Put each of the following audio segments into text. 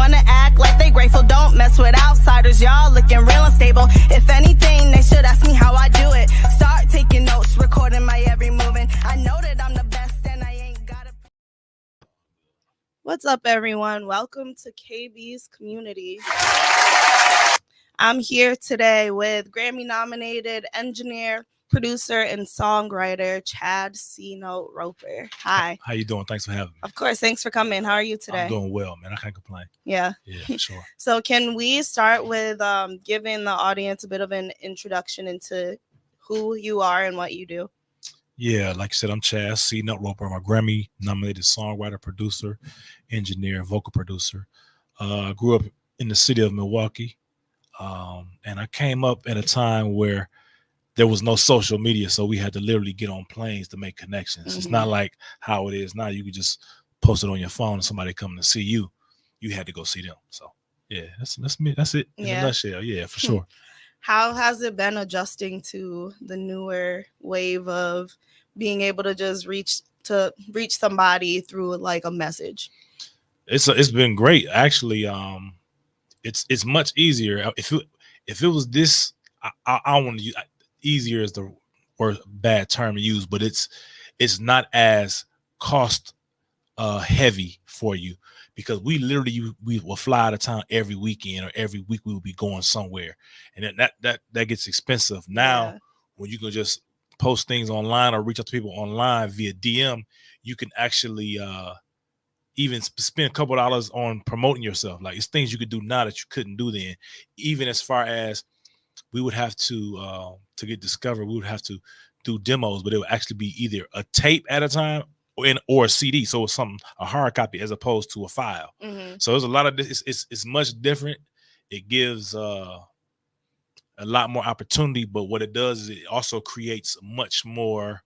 wanna act like they grateful. Don't mess with outsiders, y'all looking real unstable. If anything, they should ask me how I do it. Start taking notes, recording my every movement. I know that I'm the best and I ain't gotta. What's up, everyone? Welcome to KB's Community. I'm here today with Grammy-nominated engineer, producer, and songwriter Chad C-Note Roper. Hi. How you doing? Thanks for having me. Of course. Thanks for coming. How are you today? I'm doing well, man. I can't complain. Yeah. Yeah, for sure. So can we start with giving the audience a bit of an introduction into who you are and what you do? Yeah, like I said, I'm Chad C-Note Roper. I'm a Grammy-nominated songwriter, producer, engineer, vocal producer. I grew up in the city of Milwaukee, and I came up at a time where there was no social media, so we had to literally get on planes to make connections. Mm-hmm. It's not like how it is now. You could just post it on your phone and somebody coming to see you. You had to go see them. So, yeah, that's me. That's it in a nutshell. Yeah, for sure. How has it been adjusting to the newer wave of being able to just reach somebody through like a message? It's been great, actually. It's much easier. If it was this, I want to use easier is the or bad term to use, but it's not as cost heavy for you, because we will fly out of town every weekend, or every week we will be going somewhere, and that gets expensive. Now, when you can just post things online or reach out to people online via DM, you can actually even spend a couple dollars on promoting yourself. Like, it's things you could do now that you couldn't do then. Even as far as we would have to get discovered, we would have to do demos, but it would actually be either a tape at a time or a CD. So it's a hard copy as opposed to a file. Mm-hmm. So there's a lot of this. It's much different. It gives a lot more opportunity, but what it does is it also creates much more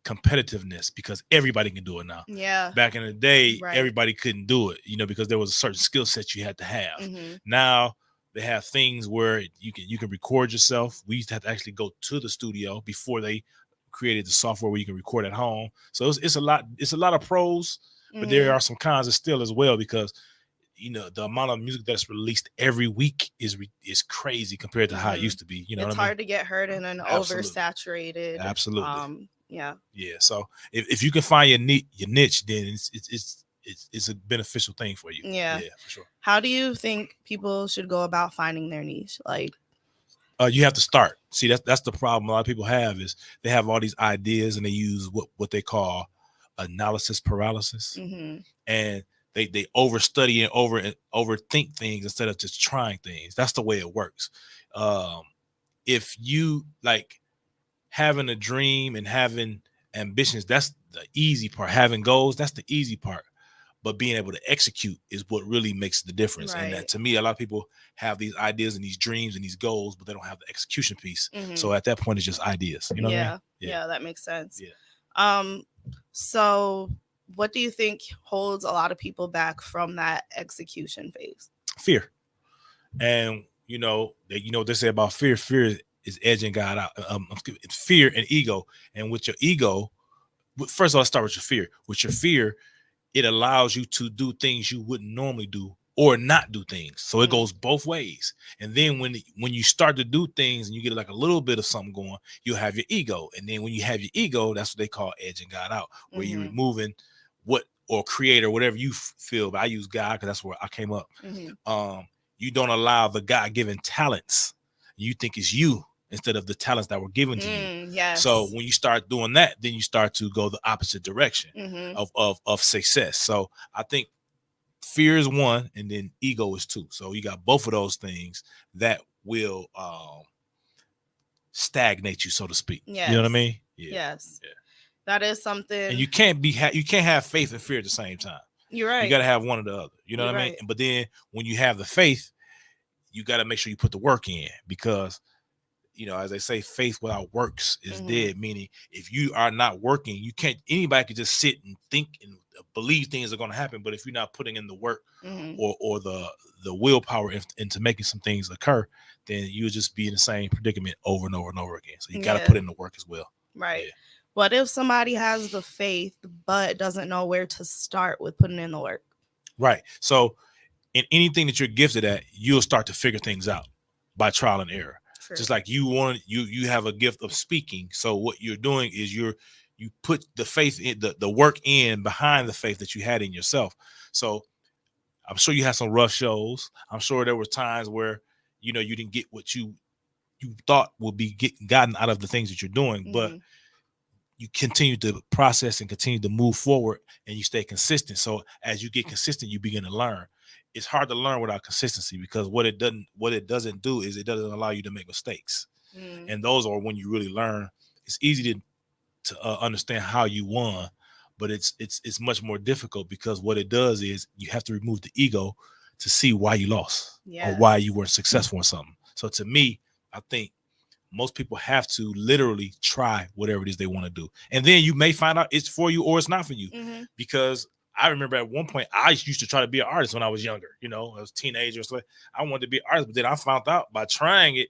competitiveness, because everybody can do it now. Yeah. Back in the day, everybody couldn't do it, because there was a certain skill set you had to have. Mm-hmm. Now they have things where you can record yourself. We used to have to actually go to the studio before they created the software where you can record at home. So it's a lot of pros, but there are some cons still as well, because the amount of music that's released every week is crazy compared to how it used to be. It's hard to get heard in an oversaturated. Absolutely. Yeah. So if you can find your niche, then it's a beneficial thing for you. Yeah, for sure. How do you think people should go about finding their niche? Like, you have to start. See, that's the problem a lot of people have, is they have all these ideas and they use what they call analysis paralysis. Mm-hmm. And they overstudy and overthink things instead of just trying things. That's the way it works. If you like having a dream and having ambitions, that's the easy part. Having goals, that's the easy part. But being able to execute is what really makes the difference. Right. And that, to me, a lot of people have these ideas and these dreams and these goals, but they don't have the execution piece. Mm-hmm. So at that point, it's just ideas. You know what I mean? Yeah, that makes sense. Yeah. So what do you think holds a lot of people back from that execution phase? Fear. And they say about fear. Fear is edging God out. Fear and ego. And with your ego, first of all, let's start with your fear. With your fear, it allows you to do things you wouldn't normally do, or not do things. So it goes both ways. And then when you start to do things and you get like a little bit of something going, you'll have your ego. And then when you have your ego, that's what they call edging God out, where you're removing or creator, whatever you feel. But I use God because that's where I came up. Mm-hmm. You don't allow the God-given talents. You think it's you instead of the talents that were given to you. Yes. So when you start doing that, then you start to go the opposite direction of success. So I think fear is one, and then ego is two. So you got both of those things that will stagnate you, so to speak. Yes. You know what I mean? Yeah. Yes. Yeah. That is something. And you can't have faith and fear at the same time. You're right. You got to have one or the other. You know what I mean? But then when you have the faith, you got to make sure you put the work in, because as they say, faith without works is dead. Meaning, if you are not working, anybody can just sit and think and believe things are going to happen. But if you're not putting in the work or the willpower into making some things occur, then you'll just be in the same predicament over and over and over again. So you got to put in the work as well. Right. Yeah. What if somebody has the faith but doesn't know where to start with putting in the work? Right. So in anything that you're gifted at, you'll start to figure things out by trial and error. True. Just like you have a gift of speaking. So what you're doing is you put the faith in the work in behind the faith that you had in yourself. So I'm sure you had some rough shows. I'm sure there were times where you didn't get what you thought would be gotten out of the things that you're doing, but you continue to process and continue to move forward, and you stay consistent. So as you get consistent, you begin to learn. It's hard to learn without consistency, because what it doesn't do is it doesn't allow you to make mistakes. And those are when you really learn. It's easy to understand how you won, but it's much more difficult, because what it does is you have to remove the ego to see why you lost or why you weren't successful in something. So to me, I think most people have to literally try whatever it is they want to do. And then you may find out it's for you or it's not for you. Because I remember at one point, I used to try to be an artist when I was younger. I was a teenager. So I wanted to be an artist, but then I found out by trying it,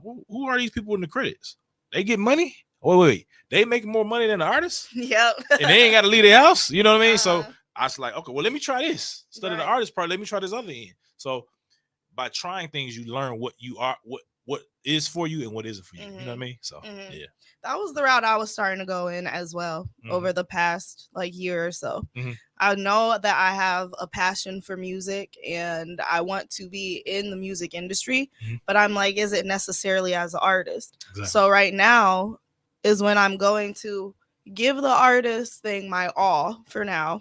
who are these people in the credits? They get money? Wait. They make more money than the artists? Yep. And they ain't got to leave their house. You know what I mean? So I was like, okay, well, let me try this. Instead of the artist part, let me try this other end. So by trying things, you learn what you are, what is for you and what isn't for you. You know what I mean? So yeah. That was the route I was starting to go in as well over the past year or so. I know that I have a passion for music and I want to be in the music industry, but I'm like, is it necessarily as an artist? Exactly. So right now is when I'm going to give the artist thing my all for now.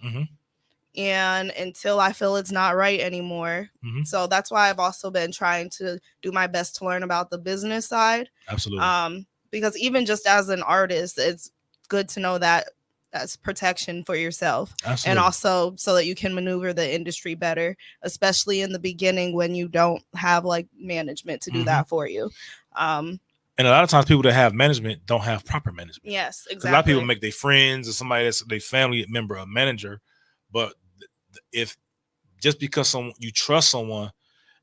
And until I feel it's not right anymore. So that's why I've also been trying to do my best to learn about the business side. Absolutely. Because even just as an artist, it's good to know that that's protection for yourself. Absolutely. And also so that you can maneuver the industry better, especially in the beginning when you don't have management to do that for you. And a lot of times people that have management don't have proper management. Yes, exactly. A lot of people make their friends or somebody that's their family member a manager, but if just because you trust someone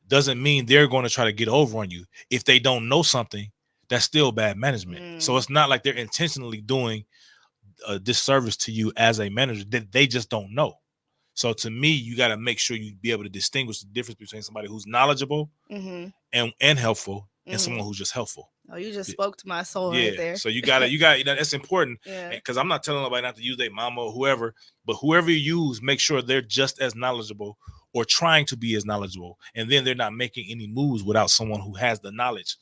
doesn't mean they're going to try to get over on you. If they don't know something, that's still bad management. So it's not like they're intentionally doing a disservice to you as a manager. They just don't know. So to me, you got to make sure you be able to distinguish the difference between somebody who's knowledgeable and helpful and someone who's just helpful. Oh, you just spoke to my soul right there. So you got that's important. Because I'm not telling nobody not to use their mama or whoever, but whoever you use, make sure they're just as knowledgeable or trying to be as knowledgeable. And then they're not making any moves without someone who has the knowledge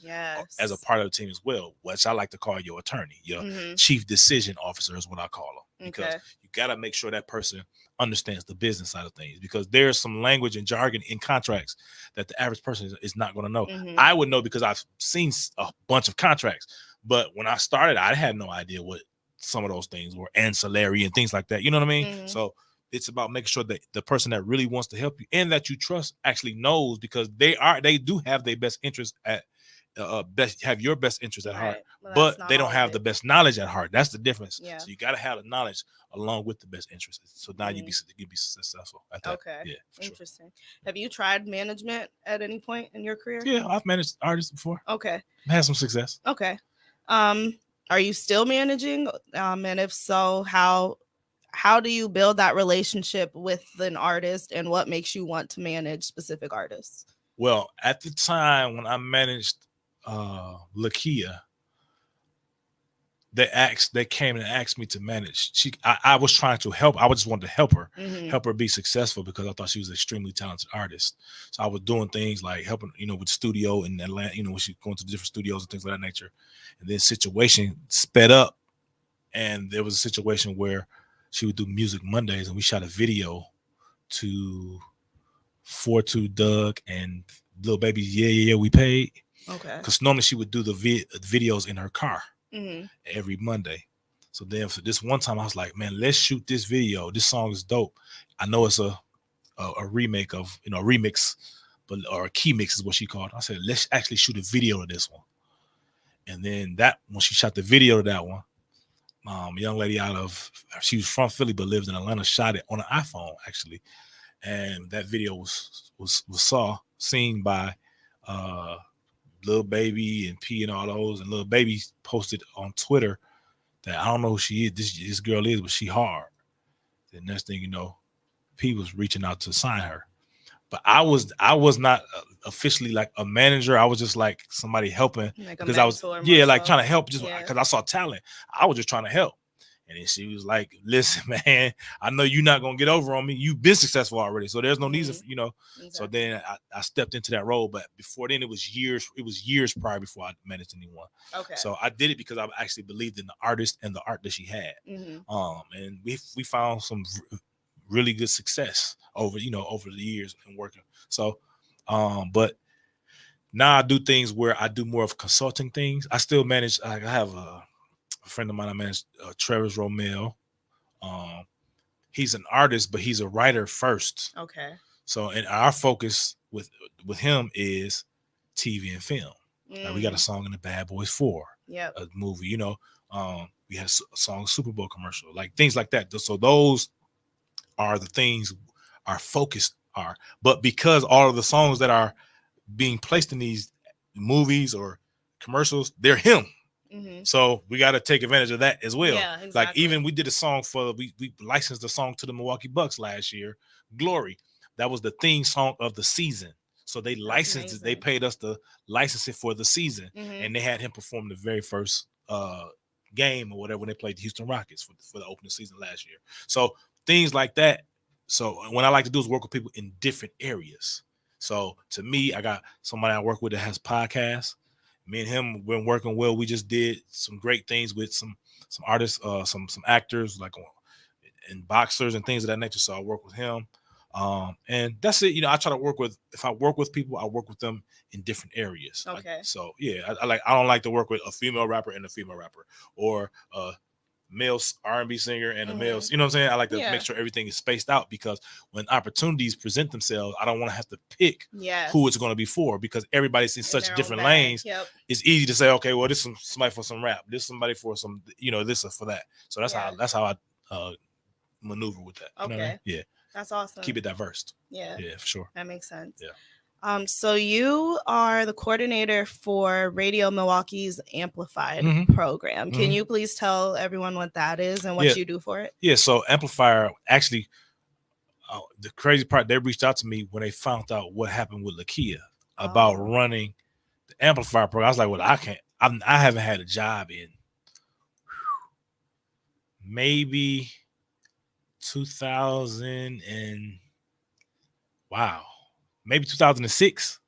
as a part of the team as well, which I like to call your attorney, your chief decision officer is what I call them. Because you got to make sure that person understands the business side of things, because there's some language and jargon in contracts that the average person is not going to know. I would know because I've seen a bunch of contracts, but when I started, I had no idea what some of those things were, ancillary and things like that. You know what I mean? So it's about making sure that the person that really wants to help you and that you trust actually knows, because they do have their best interest at have your best interest at heart, but they don't have the best knowledge at heart. That's the difference. So you got to have the knowledge along with the best interest. So now you be successful at that. Okay. Yeah. Interesting. Sure. Have you tried management at any point in your career? Yeah, I've managed artists before. Okay. I've had some success. Okay. Are you still managing? And if so, how do you build that relationship with an artist, and what makes you want to manage specific artists? Well, at the time when I managed Lakia, they came and asked me to manage. I was trying to help. I just wanted to help her be successful, because I thought she was an extremely talented artist. So I was doing things like helping, with the studio in Atlanta, when she going to different studios and things of that nature. And then situation sped up, and there was a situation where she would do Music Mondays, and we shot a video to 4-2 Doug and Lil Baby. Yeah, we paid. Okay. Because normally she would do the videos in her car every Monday. So then for this one time, I was like, man, let's shoot this video. This song is dope. I know it's a remake of, a remix, or a key mix is what she called. I said, let's actually shoot a video of this one. And then when she shot the video of that one, a young lady she was from Philly but lived in Atlanta, shot it on an iPhone actually. And that video was seen by Lil Baby and P and all those. And Lil Baby posted on Twitter that I don't know who she is. This girl is, but she hard. The next thing you know, P was reaching out to sign her. But I was not officially like a manager. I was just like somebody helping Like a because I was mentor more like so. trying to help just Yeah. because I saw talent. I was just trying to help. And then she was like, "Listen, man, I know you're not gonna get over on me. You've been successful already, so there's no need for Exactly. So then I stepped into that role. But before then, it was years prior before I managed anyone. Okay. So I did it because I actually believed in the artist and the art that she had. And we found some really good success over the years and working. So, but now I do things where I do more of consulting things. I still manage. Like I have a friend of mine. I manage Travis Romel. He's an artist, but he's a writer first. Okay. So, and our focus with him is TV and film. Like we got a song in the Bad Boys 4, a movie. We had a song Super Bowl commercial, like things like that. So those are the things our focus are. But because all of the songs that are being placed in these movies or commercials, they're him. So we got to take advantage of that as well. Yeah, exactly. Like even we did a song we licensed a song to the Milwaukee Bucks last year, Glory. That was the theme song of the season. So they licensed it. They paid us to license it for the season, and they had him perform the very first game or whatever when they played the Houston Rockets for the opening season last year. So things like that. So what I like to do is work with people in different areas. So to me, I got somebody I work with that has podcasts. Me and him been working well. We just did some great things with some artists, some actors, like and boxers and things of that nature. So I work with him. And that's it. I try to work with, if I work with people, I work with them in different areas. Okay. So yeah, I don't like to work with a female rapper and a female rapper, or male R&B singer and a male, you know what I'm saying? I like to make sure everything is spaced out, because when opportunities present themselves, I don't want to have to pick who it's going to be for, because everybody's in such different lanes. It's easy to say, okay, well, this is somebody for some rap, this is somebody for some, this is for that. So that's how I maneuver with that. You know what I mean? Yeah. That's awesome. Keep it diverse. Yeah. Yeah, for sure. That makes sense. Yeah. So you are the coordinator for Radio Milwaukee's Amplified program. Can you please tell everyone what that is and what you do for it? Yeah, so Amplifier, actually, the crazy part, they reached out to me when they found out what happened with Lakia about running the Amplifier program. I was like, well, I haven't had a job in maybe maybe 2006.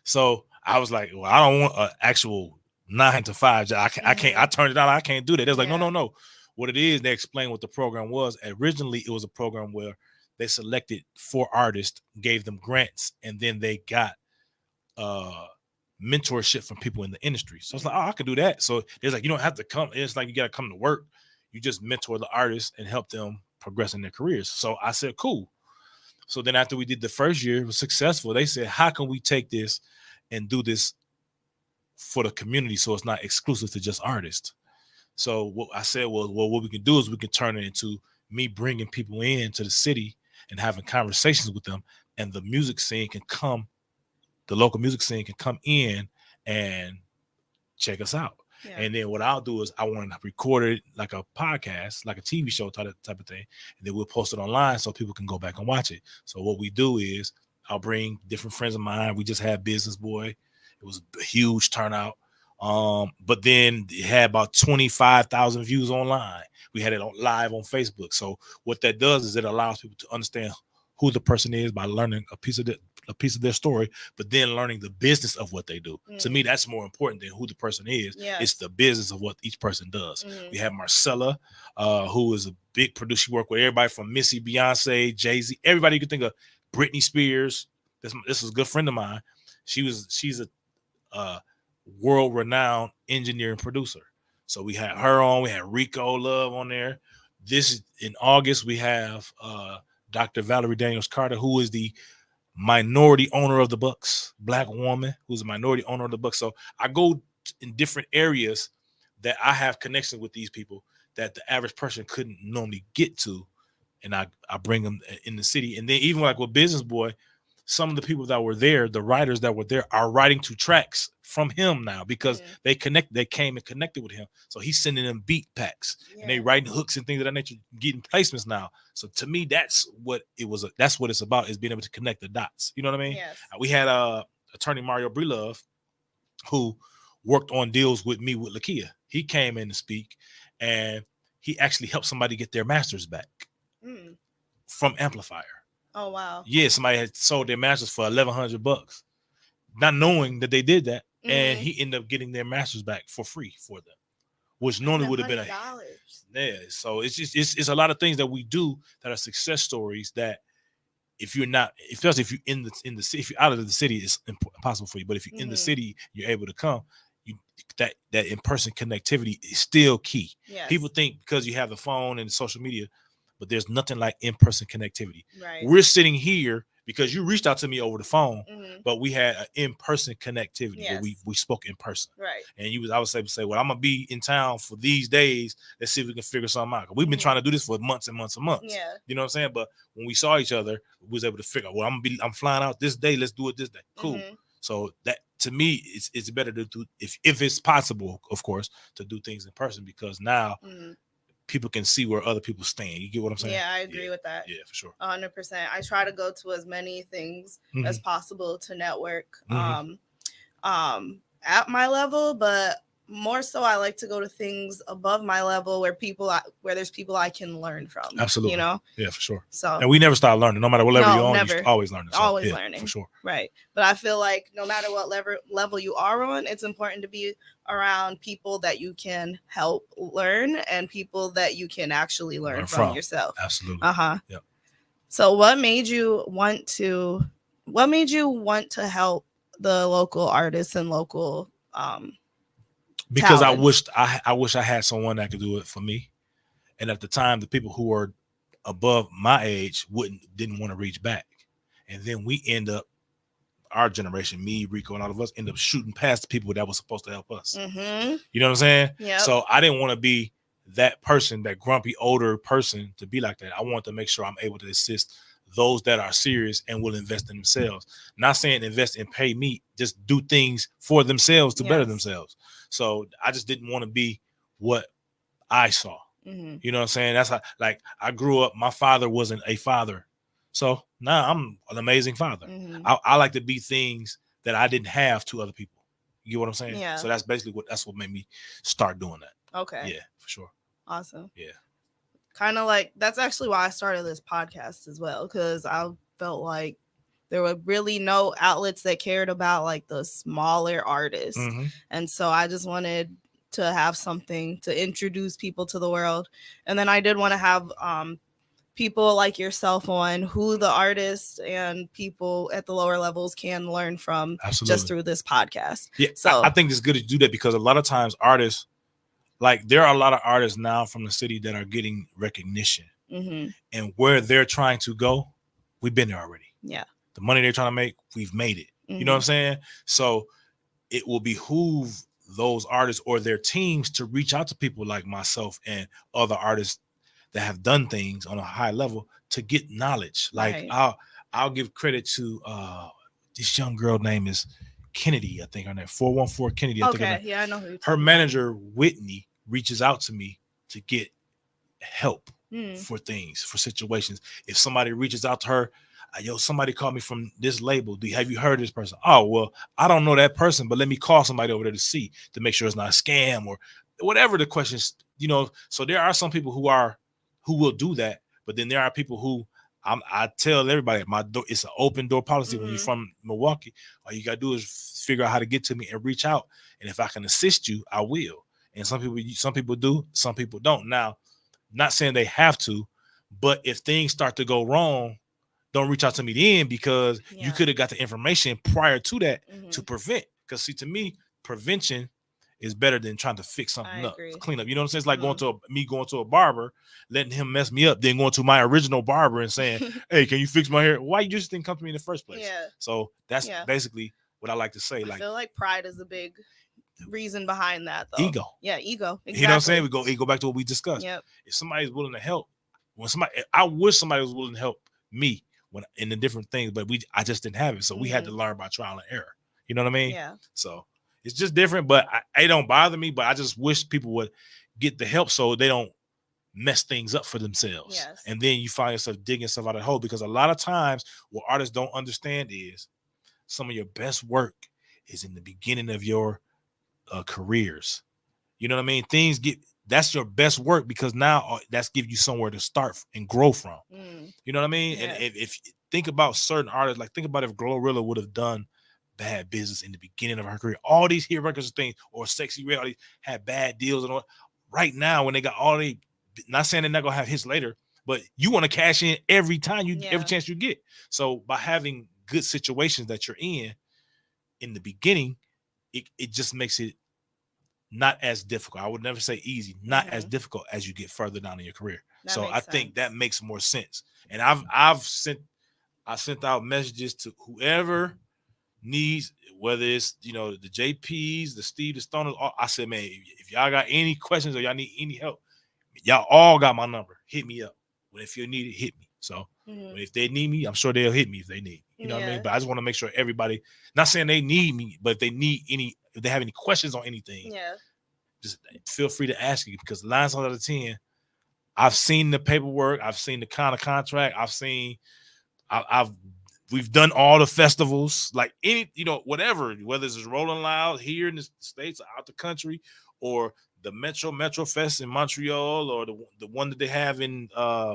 So I was like, well, I don't want an actual 9 to 5 job. I can't. I turned it down. I can't do that. They was like, no. What it is, they explained what the program was. Originally, it was a program where they selected 4 artists, gave them grants, and then they got mentorship from people in the industry. So it's like, I could do that. So it's like, you don't have to come. It's like you got to come to work. You just mentor the artists and help them progress in their careers. So I said, cool. So then after we did the first year, it was successful. They said, how can we take this and do this for the community so it's not exclusive to just artists? So what I said was, well, what we can do is we can turn it into me bringing people into the city and having conversations with them, and the local music scene can come in and check us out. Yeah. And then what I'll do is I want to record it like a podcast, like a TV show type of thing. And then we'll post it online so people can go back and watch it. So what we do is I'll bring different friends of mine. We just had Business Boy. It was a huge turnout. But then it had about 25,000 views online. We had it live on Facebook. So what that does is it allows people to understand who the person is by learning a piece of their story, but then learning the business of what they do. To me, that's more important than who the person is. It's the business of what each person does. We have Marcella, who is a big producer. She worked with everybody from Missy, Beyonce, Jay-Z, everybody you can think of, Britney Spears. This is a good friend of mine. She's a world-renowned engineer and producer. So we had her on. We had Rico Love on there. This in August, we have Dr. Valerie Daniels Carter, who is the minority owner of the Bucks, Black woman who's a minority owner of the Bucks. So I go in different areas that I have connections with these people that the average person couldn't normally get to, and I bring them in the city. And then even like with Business Boy, some of the people that were there, the writers that were there, are writing to tracks from him now because they came and connected with him. So he's sending them beat packs and they writing hooks and things of that nature, getting placements now. So to me, that's what it was. That's what it's about, is being able to connect the dots. You know what I mean? Yes. We had attorney Mario Brelove, who worked on deals with me with Lakia. He came in to speak, and he actually helped somebody get their masters back from Amplifier. Oh wow! Yeah, somebody had sold their masters for $1,100, not knowing that they did that, and he ended up getting their masters back for free for them, which normally would have been So it's just it's a lot of things that we do that are success stories that if you're not, especially if you're in the city, if you're out of the city, it's impossible for you. But if you're in the city, you're able to come. That in-person connectivity is still key. Yes. People think because you have the phone and social media, but there's nothing like in-person connectivity. Right. We're sitting here because you reached out to me over the phone, but we had an in-person connectivity where we spoke in person. Right. And I was able to say, well, I'm gonna be in town for these days. Let's see if we can figure something out. We've been trying to do this for months and months and months. Yeah. You know what I'm saying? But when we saw each other, we was able to figure out, well, I'm flying out this day. Let's do it this day. Cool. So that, to me, it's better to do, if it's possible, of course, to do things in person, because now people can see where other people stand. You get what I'm saying? Yeah, I agree with that. Yeah, for sure. 100%. I try to go to as many things as possible to network at my level, but more so I like to go to things above my level where there's people I can learn from. Absolutely. You know? Yeah, for sure. So, and we never stop learning. No matter what level you're on, never. you're always learning. So, always learning. For sure. Right. But I feel like no matter what level you are on, it's important to be around people that you can help learn and people that you can actually learn from yourself. Absolutely. Yeah. So what made you want to help the local artists and local because talents? I wish I had someone that could do it for me. And at the time, the people who were above my age didn't want to reach back. And then we end up, our generation, me, Rico, and all of us, end up shooting past the people that were supposed to help us. You know what I'm saying? Yeah. So I didn't want to be that person, that grumpy older person, to be like that. I want to make sure I'm able to assist those that are serious and will invest in themselves. Not saying invest and pay me, just do things for themselves to better themselves. So I just didn't want to be what I saw. You know what I'm saying? That's how, like, I grew up, my father wasn't a father. So now I'm an amazing father. I like to be things that I didn't have to other people. You get what I'm saying? Yeah. So that's basically that's what made me start doing that. Okay. Yeah, for sure. Awesome. Yeah. Kind of like, that's actually why I started this podcast as well, because I felt like there were really no outlets that cared about like the smaller artists. And so I just wanted to have something to introduce people to the world. And then I did want to have people like yourself on, who the artists and people at the lower levels can learn from just through this podcast. Yeah. So I think it's good to do that, because a lot of times artists, like, there are a lot of artists now from the city that are getting recognition, and where they're trying to go, we've been there already. Yeah. The money they're trying to make, we've made it. You know what I'm saying? So it will behoove those artists or their teams to reach out to people like myself and other artists that have done things on a high level to get knowledge. Like, I'll give credit to this young girl name is Kennedy, I think her name, 414 Kennedy. Yeah, I know who. Her manager Whitney reaches out to me to get help for things, for situations. If somebody reaches out to her, yo, somebody called me from this label. Have you heard of this person? Oh, well, I don't know that person, but let me call somebody over there to see, to make sure it's not a scam or whatever the questions, you know. So there are some people who will do that, but then there are people who I tell everybody, my door, it's an open door policy. When you're from Milwaukee, all you gotta do is figure out how to get to me and reach out. And if I can assist you, I will. And some people do, some people don't. Now, not saying they have to, but if things start to go wrong, don't reach out to me then, because you could have got the information prior to that to prevent. Because see, to me, prevention is better than trying to fix something up, clean up. You know what I'm saying? It's like going to a barber, letting him mess me up, then going to my original barber and saying, hey, can you fix my hair? Why you just didn't come to me in the first place? Yeah. So that's basically what I like to say. I feel like pride is a big reason behind that, though. Ego. Yeah, ego. Exactly. You know what I'm saying? We go back to what we discussed. Yep. If somebody's willing to help, I wish somebody was willing to help me when in the different things, but I just didn't have it. So we had to learn by trial and error. You know what I mean? Yeah. So it's just different, but it don't bother me, but I just wish people would get the help so they don't mess things up for themselves. Yes. And then you find yourself digging stuff out of the hole, because a lot of times what artists don't understand is some of your best work is in the beginning of your careers. You know what I mean? That's your best work, because now that's give you somewhere to start and grow from. You know what I mean? Yeah. And if you think about certain artists, like think about if Glorilla would have done Bad Business in the beginning of her career, all these hit records and things, or Sexy Red, all these had bad deals and all. Right now, when they got all they, not saying they're not gonna have hits later, but you want to cash in every time every chance you get. So by having good situations that you're in the beginning, it just makes it not as difficult. I would never say easy, not as difficult as you get further down in your career. So I think that makes more sense. And I sent out messages to whoever needs, whether it's the JPs, the Steve, the Stoners. I said, man, if y'all got any questions or y'all need any help, y'all all got my number. Hit me up. Well, if you need it, hit me. So if they need me, I'm sure they'll hit me if they need me. You know what I mean? But I just want to make sure everybody, not saying they need me, but if they have any questions on anything, just feel free to ask me, because 9 times out of 10, I've seen the paperwork, I've seen the kind of contract, we've done all the festivals, like whatever, whether it's Rolling Loud here in the States, out the country, or the Metro Fest in Montreal, or the one that they have in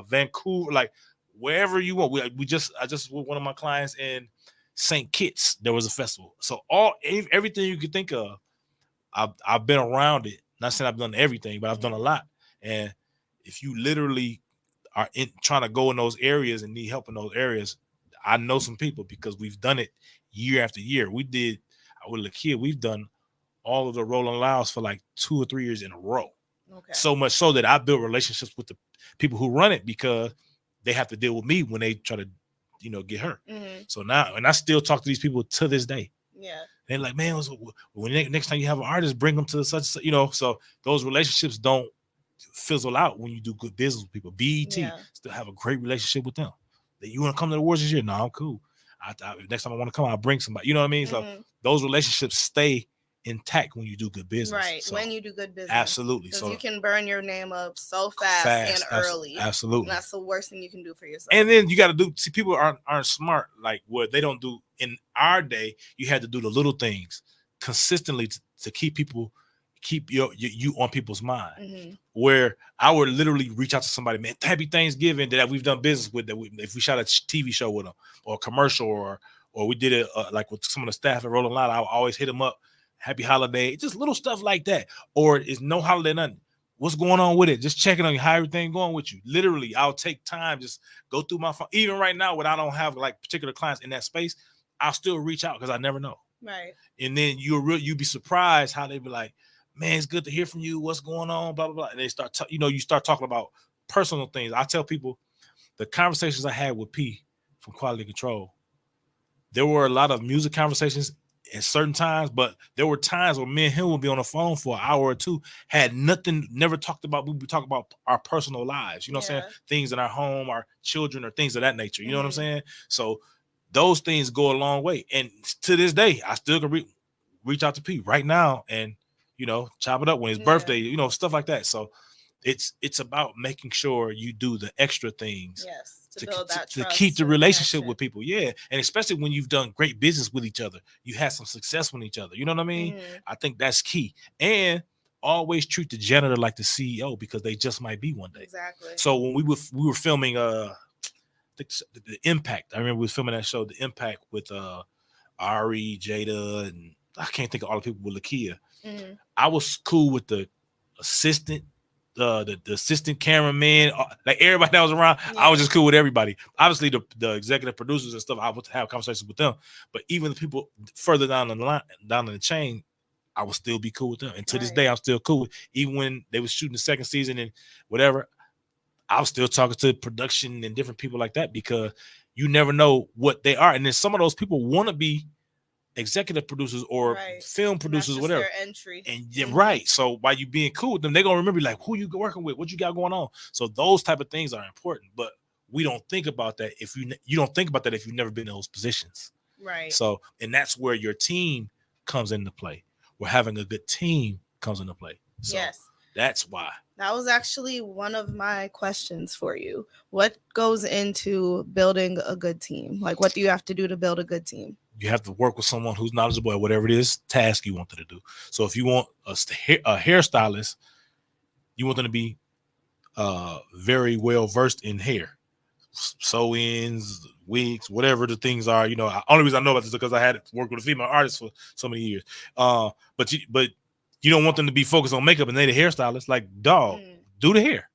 Vancouver, like wherever you want. I just with one of my clients in St. Kitts, there was a festival. So everything you could think of, I've been around it. Not saying I've done everything, but I've done a lot. And if you literally are trying to go in those areas and need help in those areas, I know some people, because we've done it year after year. We did with Lakia, we've done all of the Rolling Louds for like 2 or 3 years in a row. Okay. So much so that I built relationships with the people who run it, because they have to deal with me when they try to, get hurt. So now, and I still talk to these people to this day. Yeah. They're like, man, when next time you have an artist, bring them to such, so those relationships don't fizzle out when you do good business with people. BET still have a great relationship with them. That you want to come to the awards this year? No, I'm cool. Next time I want to come, I'll bring somebody. You know what I mean? So those relationships stay intact when you do good business. Right. So, when you do good business. Absolutely. So you can burn your name up so fast and early. Absolutely. And that's the worst thing you can do for yourself. And then you got to see, people aren't smart. Like what they don't do in our day, you had to do the little things consistently to keep you on people's mind. Where I would literally reach out to somebody, man, happy Thanksgiving, that we've done business with, if we shot a TV show with them, or a commercial, or we did it like with some of the staff at Rolling Loud, I would always hit them up, happy holiday, just little stuff like that. Or it's no holiday, nothing. What's going on with it? Just checking on you, how everything going with you. Literally, I'll take time, just go through my phone. Even right now, when I don't have like particular clients in that space, I'll still reach out, because I never know. Right. And then you'd be surprised how they be like, man, it's good to hear from you. What's going on? Blah, blah, blah. And they start, you start talking about personal things. I tell people the conversations I had with P from Quality Control, there were a lot of music conversations at certain times, but there were times where me and him would be on the phone for an hour or two, had nothing, never talked about, we'd be talking about our personal lives, you know what I'm saying? Things in our home, our children, or things of that nature. You know what I'm saying? So those things go a long way. And to this day, I still can reach out to P right now and, chop it up when his birthday, stuff like that. So it's about making sure you do the extra things. Yes. To build that to keep the relationship with people. Yeah. And especially when you've done great business with each other, you had some success with each other. You know what I mean? I think that's key. And always treat the janitor like the CEO, because they just might be one day. Exactly. So when we were filming the Impact, I remember we was filming that show, The Impact, with Ari, Jada, and I can't think of all the people with Lakia. I was cool with the assistant, the assistant cameraman, like everybody that was around. I was just cool with everybody. Obviously, the executive producers and stuff, I would have conversations with them. But even the people further down the line, down the chain, I would still be cool with them. And to this day, I'm still cool with. Even when they was shooting the second season and whatever, I was still talking to production and different people like that, because you never know what they are. And then some of those people want to be executive producers or film producers, whatever. Their entry. And right. So by you being cool with them, they're gonna remember like who you working with, what you got going on. So those type of things are important. But we don't think about that if you don't think about that if you've never been in those positions. Right. So, and that's where your team comes into play. Where having a good team comes into play. So Yes. that's why. That was actually one of my questions for you. What goes into building a good team? Like, what do you have to do to build a good team? You have to work with someone who's knowledgeable at whatever it is task you want them to do. So if you want a hairstylist, you want them to be very well versed in hair, sew-ins, wigs, whatever the things are. You know, only reason I know about this is because I had worked with a female artist for so many years. But you don't want them to be focused on makeup and they the hairstylist. Like, dog, do the hair.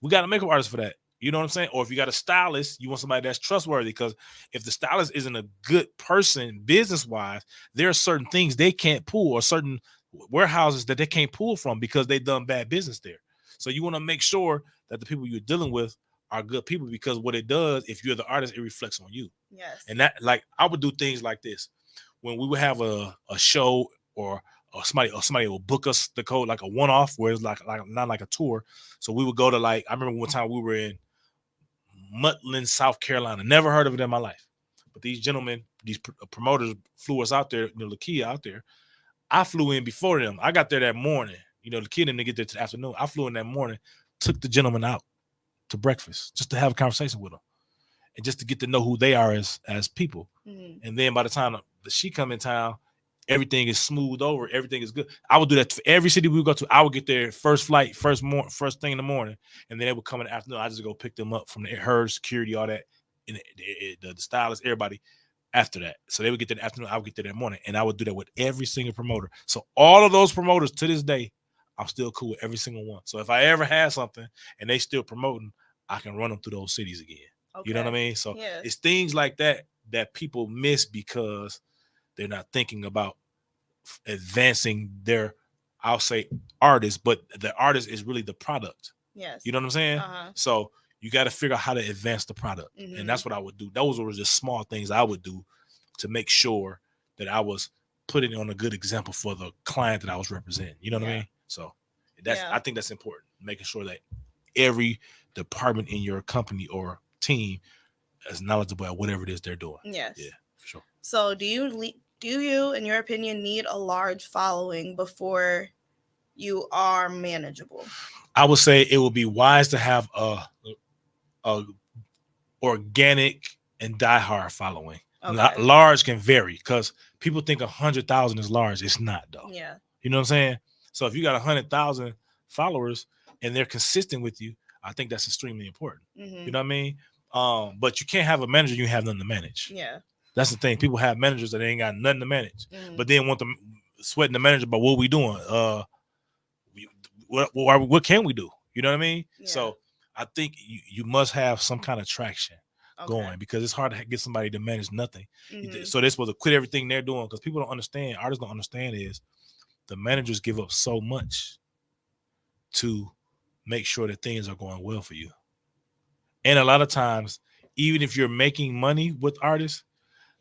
We got a makeup artist for that. You know what I'm saying? Or if you got a stylist, you want somebody that's trustworthy, because if the stylist isn't a good person business-wise, there are certain things they can't pull, or certain warehouses that they can't pull from because they've done bad business there. So you want to make sure that the people you're dealing with are good people, because what it does, if you're the artist, it reflects on you. Yes. And that, like, I would do things like this. When we would have a show or somebody will book us the code, like a one-off where it's like not like a tour. So we would go to, like, I remember one time we were in Mutland, South Carolina. Never heard of it in my life. But these gentlemen, these promoters flew us out there, you know, Lakia out there. I flew in before them. I got there that morning. You know, the kid didn't get there till the afternoon. I flew in that morning, took the gentleman out to breakfast just to have a conversation with them and just to get to know who they are as people. Mm-hmm. And then by the time she come in town, everything is smoothed over. Everything is good. I would do that for every city we would go to. I would get there first flight, first thing in the morning, and then they would come in the afternoon. I just go pick them up from her security, all that, and the stylist, everybody after that. So they would get there in the afternoon. I would get there that morning, and I would do that with every single promoter. So all of those promoters to this day, I'm still cool with every single one. So if I ever have something and they still promoting, I can run them through those cities again. Okay. You know what I mean? So It's things like that people miss because they're not thinking about advancing their, I'll say, artist, but the artist is really the product. Yes. You know what I'm saying? Uh-huh. So you got to figure out how to advance the product. Mm-hmm. And that's what I would do. Those were just small things I would do to make sure that I was putting on a good example for the client that I was representing. You know what I mean? So I think that's important, making sure that every department in your company or team is knowledgeable at whatever it is they're doing. Yes. Yeah, for sure. So do you, in your opinion, need a large following before you are manageable? I would say it would be wise to have a organic and diehard following. Okay. Large can vary because people think 100,000 is large. It's not, though. Yeah. You know what I'm saying? So if you got 100,000 followers and they're consistent with you, I think that's extremely important. Mm-hmm. You know what I mean? But you can't have a manager you have nothing to manage. Yeah. That's the thing. People have managers that ain't got nothing to manage, but then want them sweating the manager about what we doing. What can we do? You know what I mean? Yeah. So I think you must have some kind of traction going, because it's hard to get somebody to manage nothing. Mm-hmm. So they're supposed to quit everything they're doing, because people don't understand. Artists don't understand is the managers give up so much to make sure that things are going well for you. And a lot of times, even if you're making money with artists,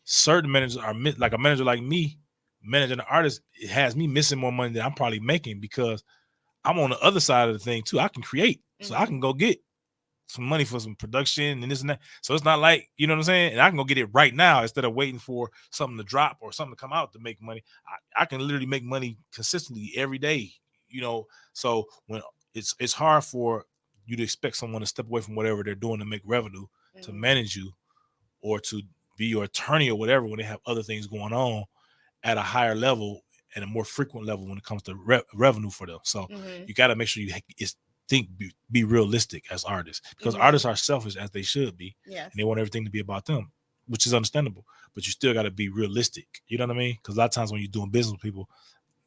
certain managers are like a manager like me, managing an artist, it has me missing more money than I'm probably making, because I'm on the other side of the thing too. I can create, so I can go get some money for some production and this and that. So it's not like, you know what I'm saying? And I can go get it right now instead of waiting for something to drop or something to come out to make money. I can literally make money consistently every day, you know? So when it's hard for you to expect someone to step away from whatever they're doing to make revenue, to manage you, or to be your attorney or whatever, when they have other things going on at a higher level and a more frequent level when it comes to revenue for them. So you got to make sure be realistic as artists, because artists are selfish, as they should be. Yes. And they want everything to be about them, which is understandable, but you still got to be realistic. You know what I mean? Because a lot of times when you're doing business with people,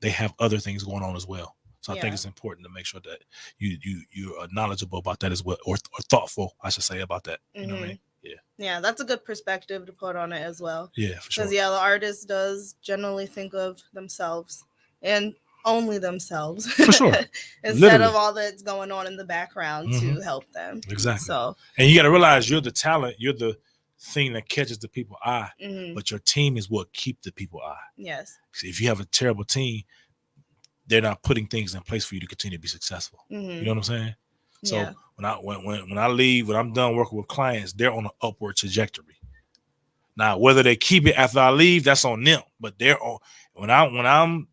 they have other things going on as well. So I think it's important to make sure that you are knowledgeable about that as well, or thoughtful, I should say, about that. You know what I mean? Yeah. Yeah, that's a good perspective to put on it as well. Yeah, for sure. Because the artist does generally think of themselves and only themselves. For sure. Instead of all that's going on in the background to help them. Exactly. So, and you got to realize you're the talent, you're the thing that catches the people's eye, but your team is what keeps the people's eye. Yes. So if you have a terrible team, they're not putting things in place for you to continue to be successful. You know what I'm saying? So Yeah. when I leave, when I'm done working with clients, they're on an upward trajectory. Now, whether they keep it after I leave, that's on them. But they're on when I'm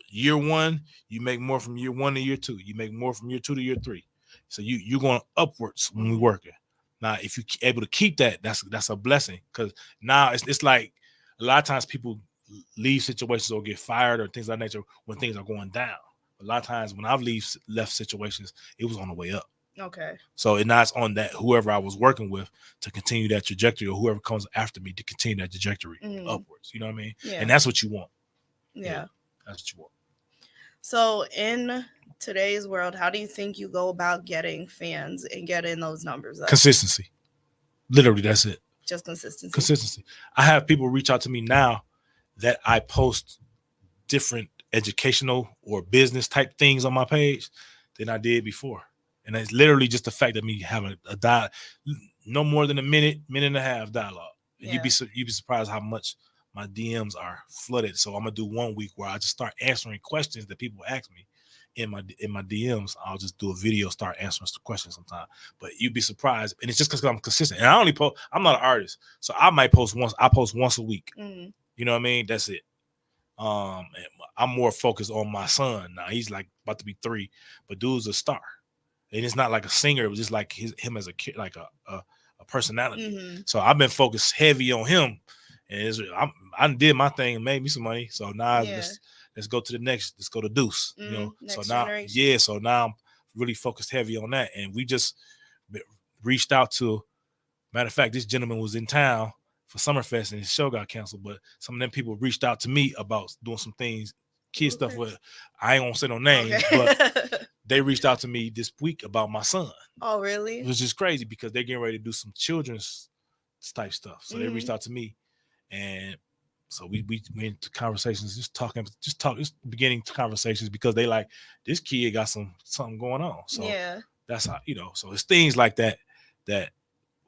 year one, you make more from year one to year two. You make more from year two to year three. So you're going upwards when we're working. Now, if you're able to keep that, that's a blessing. Because now it's like a lot of times people leave situations or get fired or things like that nature when things are going down. A lot of times when I've left situations, it was on the way up. Okay. So now it's on that whoever I was working with to continue that trajectory, or whoever comes after me to continue that trajectory upwards. You know what I mean? Yeah. And that's what you want. Yeah. That's what you want. So in today's world, how do you think you go about getting fans and getting those numbers up? Consistency. Literally, that's it. Just consistency. Consistency. I have people reach out to me now that I post different educational or business type things on my page than I did before. And it's literally just the fact that me having a dialogue, no more than a minute and a half dialogue. And you'd be surprised how much my DMs are flooded. So I'm gonna do 1 week where I just start answering questions that people ask me in my DMs. I'll just do a video, start answering some questions sometime. But you'd be surprised, and it's just because I'm consistent. And I only post. I'm not an artist, so I might post once. I post once a week. You know what I mean? That's it. And I'm more focused on my son now. He's like about to be 3, but dude's a star, and it's not like a singer. It was just like him as a kid, like a personality. So I've been focused heavy on him, and I did my thing and made me some money. So now let's go to the next. Let's go to Deuce. You know. So now, generation. So now I'm really focused heavy on that, and we just reached out to. Matter of fact, this gentleman was in town for Summerfest and his show got canceled, but some of them people reached out to me about doing some things, kid stuff with. I ain't gonna say no names, but they reached out to me this week about my son. Oh, really? It was just crazy because they're getting ready to do some children's type stuff. So they reached out to me, and so we went into conversations, just beginning conversations because they like this kid got something going on. So that's how, you know. So it's things like that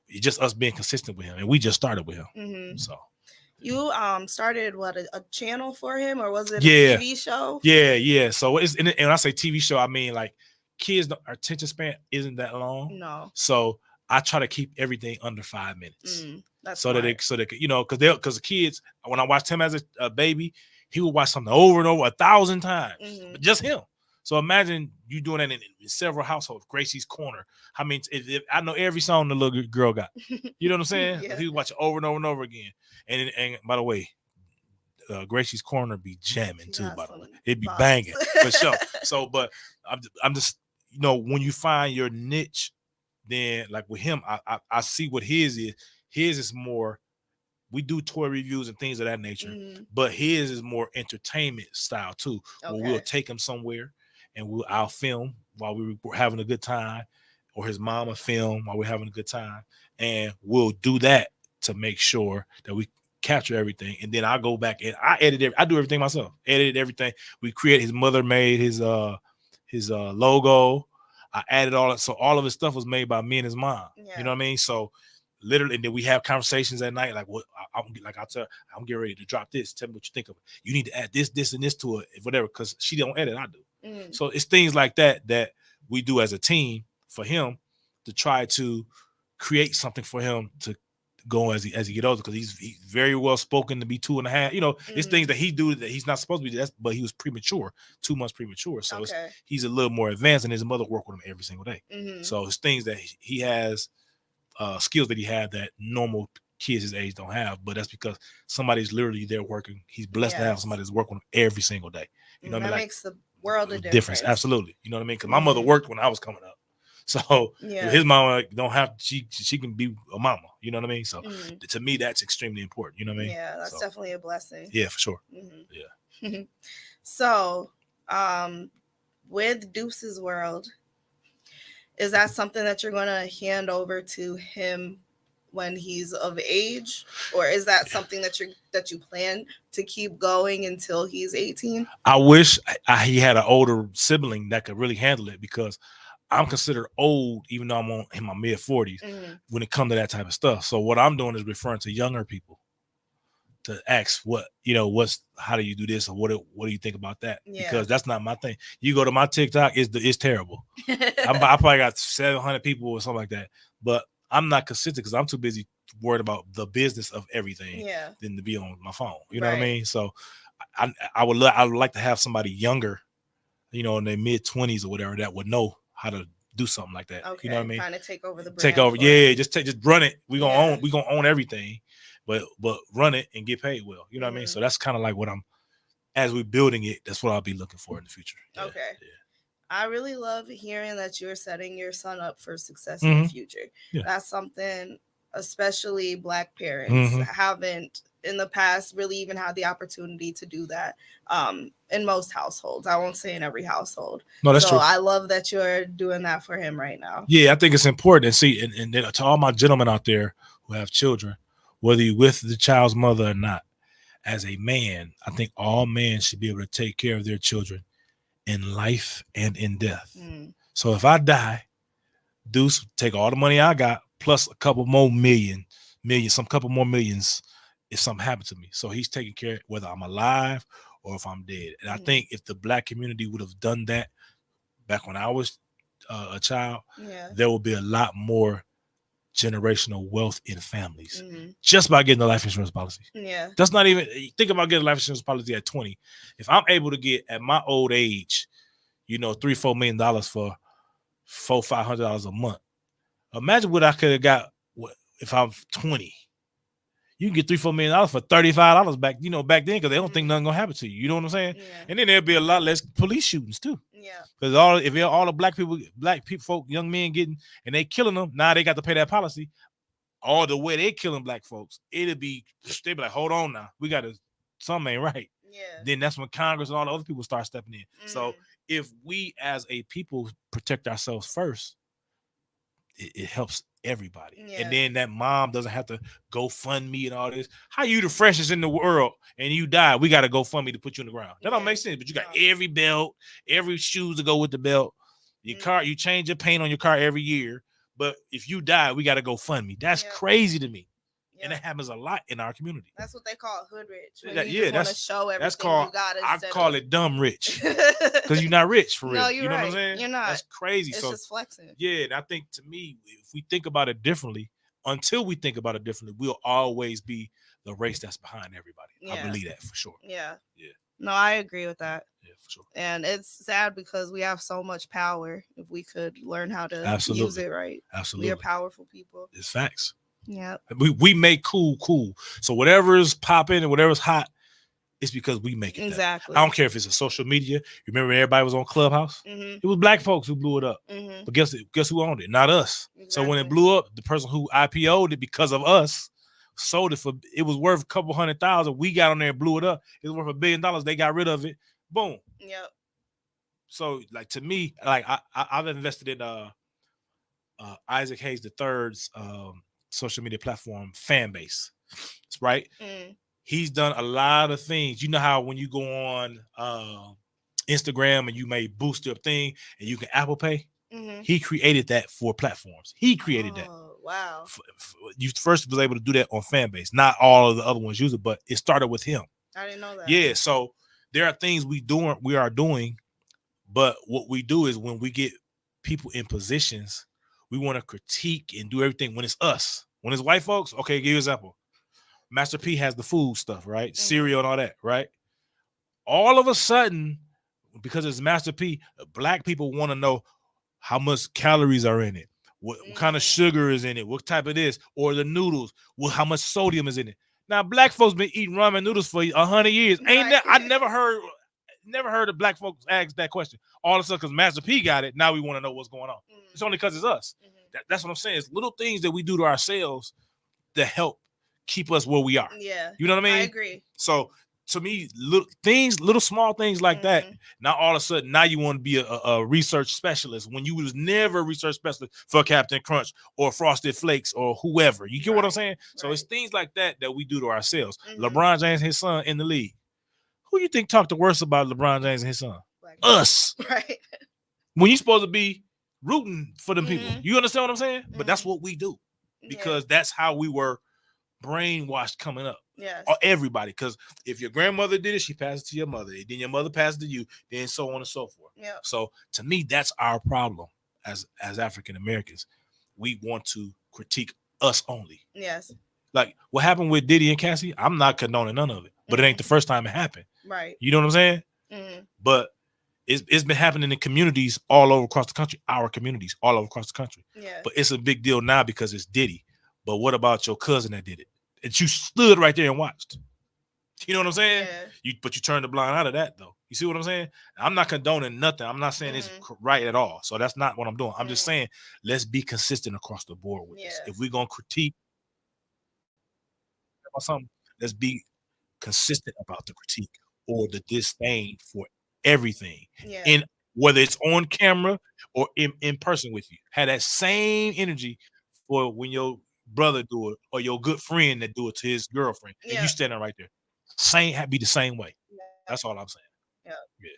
it's just us being consistent with him, and we just started with him. So you started a channel for him, or was it a TV show? Yeah. So it's and when I say TV show, I mean like kids, our attention span isn't that long. No. So I try to keep everything under 5 minutes. That's so smart. that you know, because the kids, when I watched him as a baby, he would watch something over and over 1,000 times, but just him. So imagine you doing that in several households. Gracie's Corner. I mean, if I know every song the little girl got. You know what I'm saying? He would watch it over and over and over again. And by the way, Gracie's Corner be jamming too. By the way, it'd be banging for sure. So, but I'm just, you know, when you find your niche, then like with him, I see what his is. His is more. We do toy reviews and things of that nature, but his is more entertainment style too. Okay. Where we'll take him somewhere and I'll film while we were having a good time, or his mama film while we're having a good time, and we'll do that to make sure that we capture everything. And then I go back and I edit it. I do everything myself. Edited everything. We create. His mother made his logo. I added all it, so all of his stuff was made by me and his mom. You know what I mean? So literally, and then we have conversations at night, like what I'm getting ready to drop this. Tell me what you think of it. You need to add this, and this to it, whatever, because she don't edit, I do. So it's things like that we do as a team for him to try to create something for him to go as he get older, because he's very well spoken to be 2.5. You know, it's things that he do that he's not supposed to be. But he was premature, 2 months premature. So he's a little more advanced, and his mother work with him every single day. So it's things that he has. Skills that he had that normal kids his age don't have, but that's because somebody's literally there working. He's blessed to have somebody that's working every single day. You know what I mean? That makes the world a difference. Absolutely. You know what I mean? Because my mother worked when I was coming up. So his mama don't have, she can be a mama. You know what I mean? So to me, that's extremely important. You know what I mean? Yeah, that's definitely a blessing. Yeah, for sure. Yeah. So with Deuce's World, is that something that you're going to hand over to him when he's of age, or is that something that you plan to keep going until he's 18? I wish he had an older sibling that could really handle it, because I'm considered old, even though I'm in my mid 40s when it comes to that type of stuff. So what I'm doing is referring to younger people to ask how do you do this, or what do you think about that? Yeah. Because that's not my thing. You go to my TikTok, it's terrible. I probably got 700 people or something like that, but I'm not consistent because I'm too busy worried about the business of everything than to be on my phone. You know what I mean? So I would like to have somebody younger, in their mid-20s or whatever, that would know how to do something like that. Okay, you know what I mean? Kind of take over the brand. Take over, just run it. We gonna own everything, but run it and get paid well. You know what I mean? So that's kind of like what as we're building it, that's what I'll be looking for in the future. Okay. Yeah. I really love hearing that you're setting your son up for success in the future. Yeah. That's something, especially Black parents haven't in the past really even had the opportunity to do that in most households. I won't say in every household. No, that's true. I love that you're doing that for him right now. Yeah, I think it's important. And see, and to all my gentlemen out there who have children, whether you're with the child's mother or not, as a man, I think all men should be able to take care of their children in life and in death. So if I die, Deuce take all the money I got plus a couple more couple more millions if something happened to me. So he's taking care of whether I'm alive or if I'm dead. And I think if the Black community would have done that back when I was a child, there would be a lot more generational wealth in families just by getting the life insurance policy. Yeah. That's not even, think about getting a life insurance policy at 20. If I'm able to get at my old age, $3-4 million for $400-500 a month. Imagine what I could have got if I'm 20. You can get $3-4 million for $35 back, back then, because they don't think nothing gonna happen to you. You know what I'm saying? Yeah. And then there'll be a lot less police shootings too. Yeah. Because all the black people, young men getting and they killing them, now they got to pay that policy. All the way they killing Black folks, they'd be like, hold on now, something ain't right. Yeah. Then that's when Congress and all the other people start stepping in. So if we as a people protect ourselves first, it helps everybody. Yeah. And then that mom doesn't have to go fund me and all this. How you the freshest in the world and you die, we got to go fund me to put you in the ground. That don't make sense. But you got every belt, every shoes to go with the belt. Your car, you change your paint on your car every year. But if you die, we got to go fund me. That's crazy to me. Yeah. And that happens a lot in our community. That's what they call hood rich. You want to show everything you got. I call it dumb rich. Because you're not rich for real. No, you're you know right. what I'm saying? You're not. That's crazy. It's just flexing. Yeah, and I think to me, if we think about it differently, until we think about it differently, we'll always be the race that's behind everybody. Yeah. I believe that for sure. Yeah. Yeah. No, I agree with that. Yeah, for sure. And it's sad because we have so much power. If we could learn how to use it right. Absolutely. We are powerful people. It's facts. Yeah. We make cool. So whatever's popping and whatever's hot, it's because we make it. Exactly. I don't care if it's a social media. You remember when everybody was on Clubhouse? It was Black folks who blew it up. But guess who owned it? Not us. Exactly. So when it blew up, the person who IPO'd it because of us sold it it was worth a couple $100,000. We got on there and blew it up. It was worth $1 billion. They got rid of it. Boom. Yep. So like to me, like I've invested in Isaac Hayes III's social media platform fan base, right? He's done a lot of things. You know how when you go on Instagram and you may boost your thing and you can Apple Pay? He created that for platforms. He created that. Wow. You first was able to do that on fan base. Not all of the other ones use it, but it started with him. I didn't know that. Yeah, so there are things we are doing, but what we do is when we get people in positions, we want to critique and do everything when it's us. When it's white folks, okay, give you an example. Master P has the food stuff, right? Cereal and all that, right? All of a sudden, because it's Master P, Black people want to know how much calories are in it, what kind of sugar is in it, what type of this, or the noodles, how much sodium is in it. Now, Black folks been eating ramen noodles for 100 years. I never heard of Black folks ask that question. All of a sudden, because Master P got it, now we want to know what's going on. It's only because it's us. That's what I'm saying. It's little things that we do to ourselves that help keep us where we are. Yeah. You know what I mean? I agree. So to me, little small things like that. Now all of a sudden, now you want to be a research specialist when you was never a research specialist for Captain Crunch or Frosted Flakes or whoever. You get what I'm saying? So it's things like that we do to ourselves. LeBron James and his son in the league. Who you think talked the worst about LeBron James and his son? Us. Right. When you're supposed to be rooting for them people. You understand what I'm saying? But that's what we do because that's how we were brainwashed coming up. Yes. Or everybody. Because if your grandmother did it, she passed it to your mother. Then your mother passed it to you. Then so on and so forth. Yeah. So to me, that's our problem as African Americans. We want to critique us only. Yes. Like what happened with Diddy and Cassie, I'm not condoning none of it. But it ain't the first time it happened. Right. You know what I'm saying? But it's been happening in communities all over across the country, our communities all over across the country. Yeah. But it's a big deal now because it's Diddy. But what about your cousin that did it? And you stood right there and watched. You know what I'm saying? Yeah. But you turned the blind eye to that, though. You see what I'm saying? I'm not condoning nothing. I'm not saying it's right at all. So that's not what I'm doing. I'm just saying let's be consistent across the board with this. If we're gonna critique about something, let's be consistent about the critique or the disdain for everything. Yeah. In whether it's on camera or in person with you. Have that same energy for when your brother do it or your good friend that do it to his girlfriend. And you standing right there. Be the same way. Yeah. That's all I'm saying. Yeah. Yeah.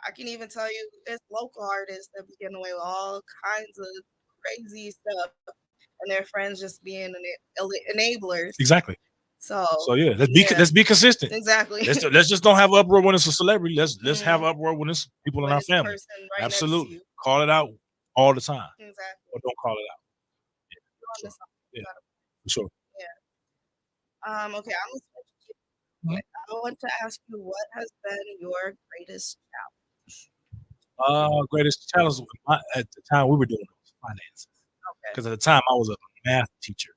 I can even tell you it's local artists that be getting away with all kinds of crazy stuff and their friends just being enablers. Exactly. So yeah, let's be consistent. Exactly. Let's just don't have uproar when it's a celebrity. Let's have uproar when it's people in our family. Right. Absolutely. Call it out all the time. Exactly. Or don't call it out. Sure. Yeah. For sure. Yeah. Okay, I'm gonna switch. I want to ask you what has been your greatest challenge? Greatest challenge at the time we were doing was finances. Okay. Because at the time I was a math teacher,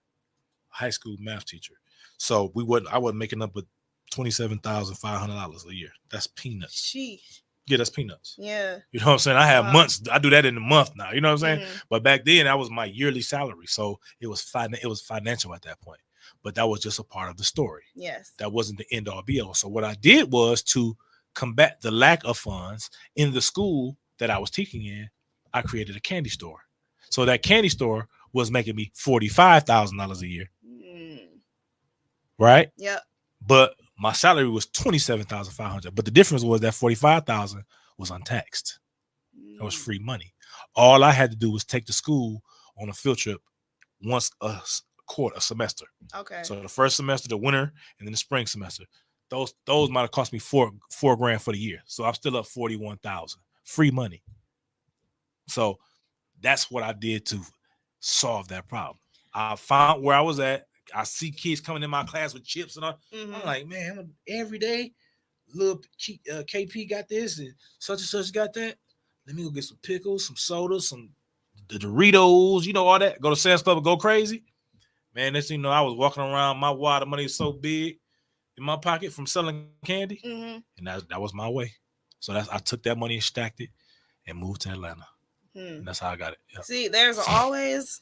high school math teacher. So I wasn't making up with $27,500 a year. That's peanuts. Sheesh. Yeah, that's peanuts. Yeah. You know what I'm saying? I have months. I do that in a month now. You know what I'm saying? Mm-hmm. But back then that was my yearly salary. So it was financial at that point. But that was just a part of the story. Yes. That wasn't the end all be all. So what I did was to combat the lack of funds in the school that I was teaching in, I created a candy store. So that candy store was making me $45,000 a year. Right? Yep. But my salary was $27,500. But the difference was that $45,000 was untaxed. It was free money. All I had to do was take the school on a field trip once a semester. Okay. So the first semester, the winter, and then the spring semester. Those might have cost me $4 grand for the year. So I'm still up $41,000. Free money. So that's what I did to solve that problem. I found where I was at. I see kids coming in my class with chips and all. I'm like, man, every day, little KP got this and such got that. Let me go get some pickles, some sodas, the Doritos, all that. Go to Sam's Club and go crazy. Man, next thing you know, I was walking around. My wallet money is so big in my pocket from selling candy, and that was my way. So I took that money and stacked it and moved to Atlanta. And that's how I got it. Yep. See, there's always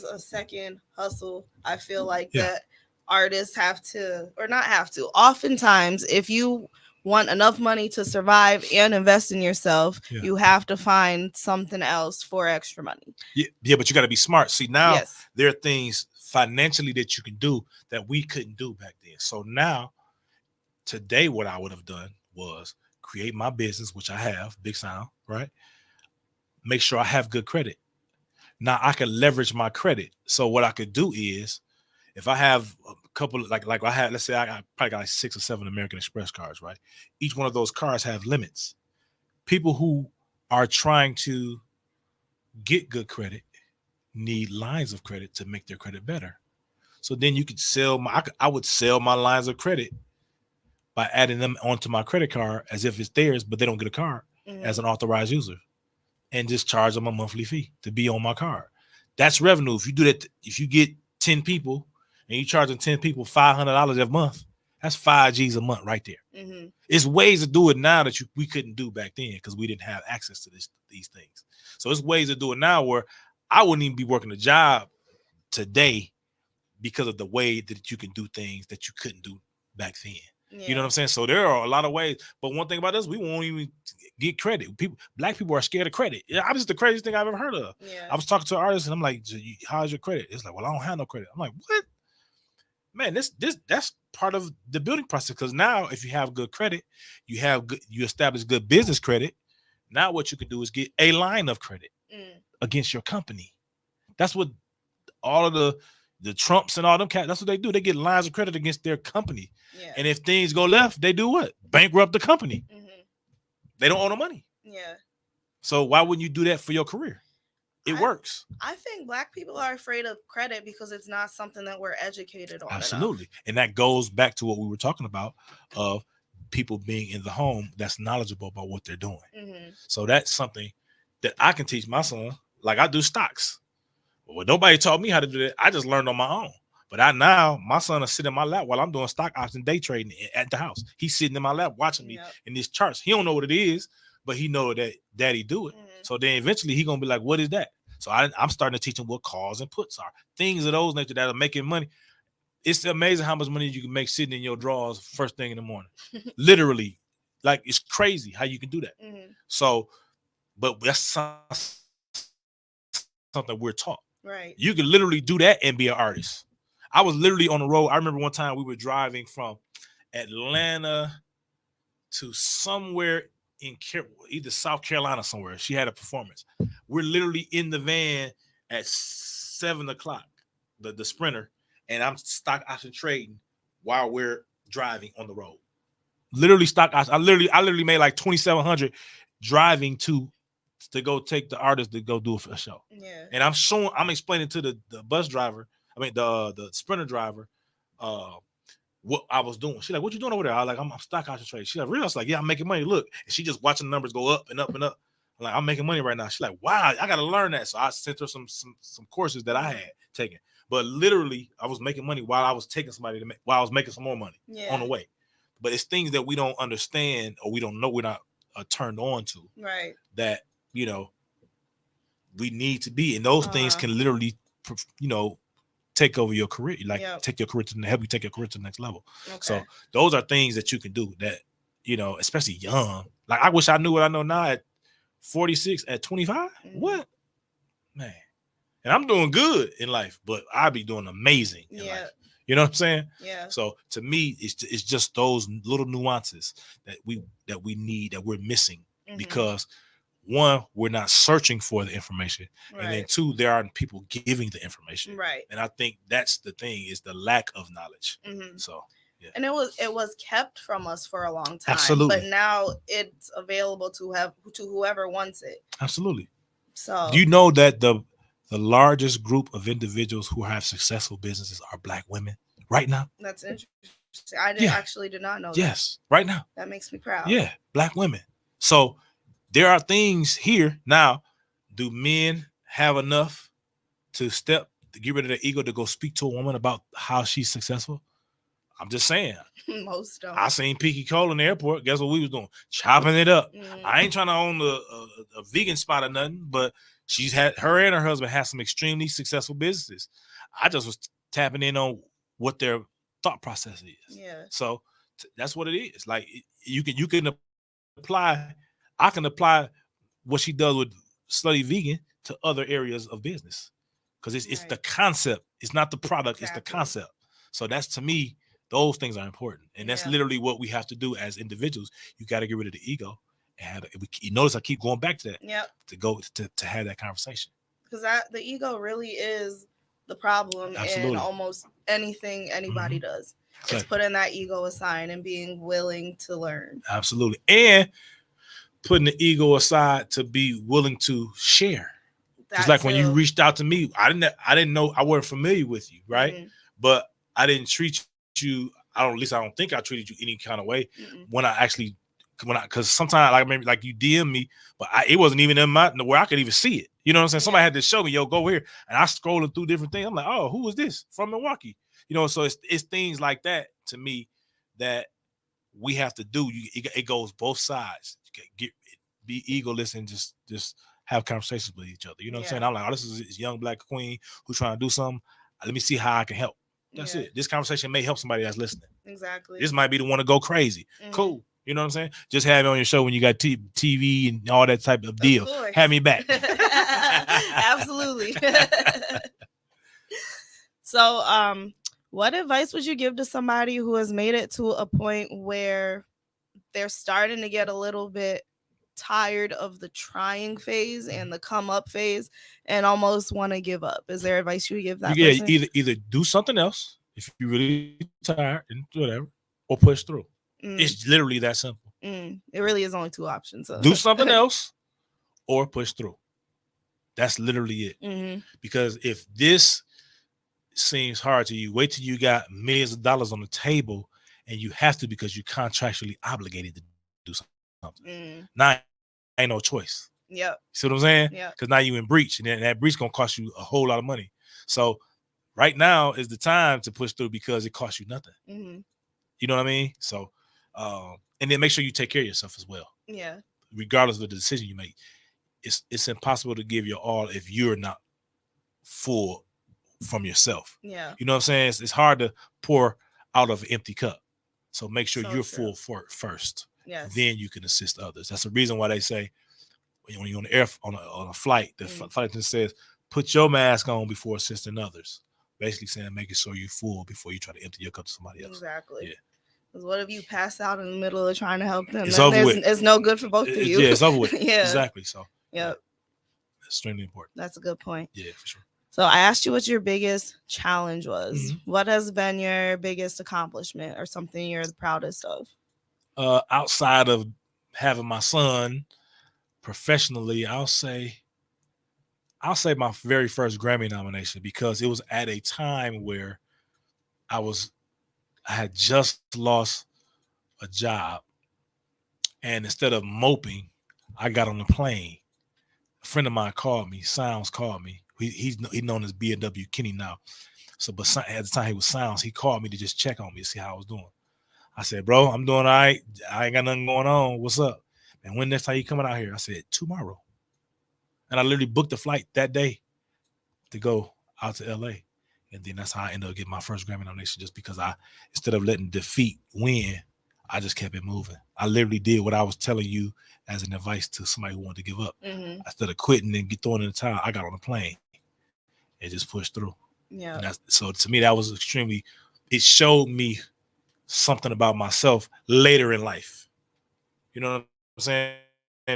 a second hustle. I feel like that artists have to, or not have to. Oftentimes, if you want enough money to survive and invest in yourself, you have to find something else for extra money. Yeah, but you got to be smart. See, now there are things financially that you can do that we couldn't do back then. So now, today, what I would have done was create my business, which I have, Big Sound, right? Make sure I have good credit. Now I can leverage my credit. So what I could do is, if I have a couple, like I had, let's say I probably got like 6 or 7 American Express cards, right? Each one of those cards have limits. People who are trying to get good credit need lines of credit to make their credit better. So then you could I would sell my lines of credit by adding them onto my credit card as if it's theirs, but they don't get a card as an authorized user. And just charge them a monthly fee to be on my card. That's revenue. If you do that, if you get 10 people and you charging 10 people $500 a month, that's 5 G's a month right there. It's ways to do it now that we couldn't do back then because we didn't have access to these things. So it's ways to do it now where I wouldn't even be working a job today because of the way that you can do things that you couldn't do back then. You know what I'm saying? So there are a lot of ways. But one thing about us, we won't even get credit. Black people are scared of credit. I was the craziest thing I've ever heard of. I was talking to an artist and I'm like, how's your credit? It's like, well, I don't have no credit. I'm like, what? Man, that's part of the building process. Because now if you have good credit, you establish good business credit. Now what you can do is get a line of credit against your company. That's what all of the the Trumps and all them cats, that's what they do. They get lines of credit against their company. Yeah. And if things go left, they do what? Bankrupt the company. Mm-hmm. They don't owe the money. Yeah. So why wouldn't you do that for your career? It works. I think Black people are afraid of credit because it's not something that we're educated on. Absolutely. Enough. And that goes back to what we were talking about of people being in the home that's knowledgeable about what they're doing. Mm-hmm. So that's something that I can teach my son. Like I do stocks. Well, nobody taught me how to do that. I just learned on my own. But my son will sit in my lap while I'm doing stock option day trading at the house. He's sitting in my lap watching me in these charts. He don't know what it is, but he know that daddy do it. Mm-hmm. So then eventually he gonna be like, what is that? So I'm starting to teach him what calls and puts are. Things of those nature that are making money. It's amazing how much money you can make sitting in your drawers first thing in the morning. Literally. Like it's crazy how you can do that. Mm-hmm. So, but that's something we're taught. Right. You can literally do that and be an artist. I was literally on the road. I remember one time we were driving from Atlanta to somewhere in either South Carolina somewhere. She had a performance. We're literally in the van at 7:00, the Sprinter, and I'm stock option trading while we're driving on the road. Literally stock option. I literally made like 2,700 driving to go take the artist to go do a show. Yeah. And I'm explaining to the bus driver, the Sprinter driver, what I was doing. She's like, what you doing over there? I was like, I'm stock option trading. She's like, really? I was like, yeah, I'm making money. Look. And she just watching the numbers go up and up and up. I'm like, I'm making money right now. She's like, wow, I got to learn that. So I sent her some courses that I had taken. But literally, I was making money while I was taking somebody while I was making some more money on the way. But it's things that we don't understand or we don't know we're not turned on to. Right. That, we need to be. And those things can literally, take over your career, take your career to help you take your career to the next level. Okay. So those are things that you can do that, especially young. Like I wish I knew what I know now at 46, at 25. Mm-hmm. What? Man. And I'm doing good in life, but I'll be doing amazing in life. You know what I'm saying? Yeah. So to me, it's just those little nuances that we need, that we're missing, because one, we're not searching for the information. Right. And then two, there aren't people giving the information. Right. And I think that's the thing, is the lack of knowledge. Mm-hmm. So, yeah. And it was kept from us for a long time. Absolutely. But now it's available to whoever wants it. Absolutely. So do you know that the largest group of individuals who have successful businesses are Black women right now? That's interesting. I actually did not know that. Yes, right now. That makes me proud. Yeah, Black women. So there are things here. Now, do men have enough to get rid of their ego to go speak to a woman about how she's successful? I'm just saying. Most don't. I seen Peaky Cole in the airport. Guess what we was doing? Chopping it up. I ain't trying to own a vegan spot or nothing, but her and her husband have some extremely successful businesses. I just was tapping in on what their thought process is. Yeah. So that's what it is. Like you can apply. I can apply what she does with Slutty Vegan to other areas of business, because it's the concept. It's not the product. Exactly. It's the concept. So that's, to me, those things are important, and that's literally what we have to do as individuals. You got to get rid of the ego, and you notice I keep going back to that. Yep. To go to have that conversation, because the ego really is the problem. Absolutely. In almost anything anybody does. Exactly. It's putting that ego aside and being willing to learn. Absolutely. And putting the ego aside to be willing to share. Just like when you reached out to me, I didn't know, I wasn't familiar with you, right? Mm-hmm. But I didn't treat you. At least I don't think I treated you any kind of way. Mm-hmm. Because sometimes, like, maybe like you DM me, but it wasn't even in where I could even see it. You know what I'm saying? Somebody had to show me, yo, go here. And I scrolling through different things. I'm like, oh, who is this from Milwaukee? So it's things like that to me that we have to do. It goes both sides. Be egoless and just have conversations with each other. You know what I'm saying? I'm like, oh, this is this young Black queen who's trying to do something. Let me see how I can help. That's it. This conversation may help somebody that's listening. Exactly. This might be the one to go crazy. Mm-hmm. Cool. You know what I'm saying? Just have me on your show when you got TV and all that type of deal. Have me back. Absolutely. So, what advice would you give to somebody who has made it to a point where they're starting to get a little bit tired of the trying phase and the come up phase and almost want to give up? Is there advice you would give that person? Either do something else if you're really tired and whatever, or push through. It's literally that simple. It really is only two options. So. Do something else or push through. That's literally it. Because if this seems hard to you, wait till you got millions of dollars on the table and you have to because you're contractually obligated to do something. Now ain't no choice. Yep. See what I'm saying? Yeah. Because now you in breach, and then that breach gonna cost you a whole lot of money. So right now is the time to push through because it costs you nothing. You know what I mean? So and then make sure you take care of yourself as well. Yeah. Regardless of the decision you make. It's impossible to give your all if you're not full from yourself. Yeah. You know what I'm saying? It's hard to pour out of an empty cup. So make sure you're true. full first. Yes. Then you can assist others. That's the reason why they say when you're on the air on a flight, the flight attendant says, put your mask on before assisting others. Basically saying making sure you're full before you try to empty your cup to somebody else. Exactly. Yeah. Because what if you pass out in the middle of trying to help them? It's over with. It's no good for both of you. Yeah, it's over with. Yeah. Exactly. So Yep. Extremely important. That's a good point. Yeah, for sure. So I asked you what your biggest challenge was. What has been your biggest accomplishment or something you're the proudest of? Outside of having my son professionally, I'll say my very first Grammy nomination, because it was at a time where I had just lost a job, and instead of moping, I got on the plane. A friend of mine called me. Sounds called me. He's known as B&W Kenny now. So, but at the time he was Sounds, he called me to just check on me to see how I was doing. I said, bro, I'm doing all right. I ain't got nothing going on. What's up? And when next time you coming out here? I said, tomorrow. And I literally booked a flight that day to go out to LA. And then that's how I ended up getting my first Grammy nomination, just because instead of letting defeat win, I just kept it moving. I literally did what I was telling you as an advice to somebody who wanted to give up. Instead of quitting and throwing in the towel, I got on a plane and just pushed through. Yeah. And so to me, that was it showed me something about myself later in life. You know what I'm saying?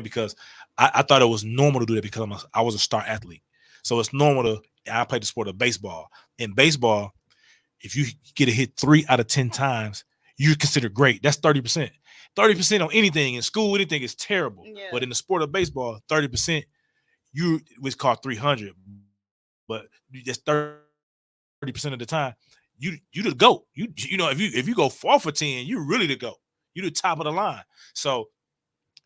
Because I thought it was normal to do that because I was a star athlete. So it's normal I played the sport of baseball. In baseball, if you get a hit 3 out of 10 times, you're considered great. That's 30%. 30% on anything in school, anything is terrible. Yeah. But in the sport of baseball, 30%, you was called 300. But just 30% of the time, you the GOAT. You know, if you go 4 for 10, you're really the GOAT. You're the top of the line. So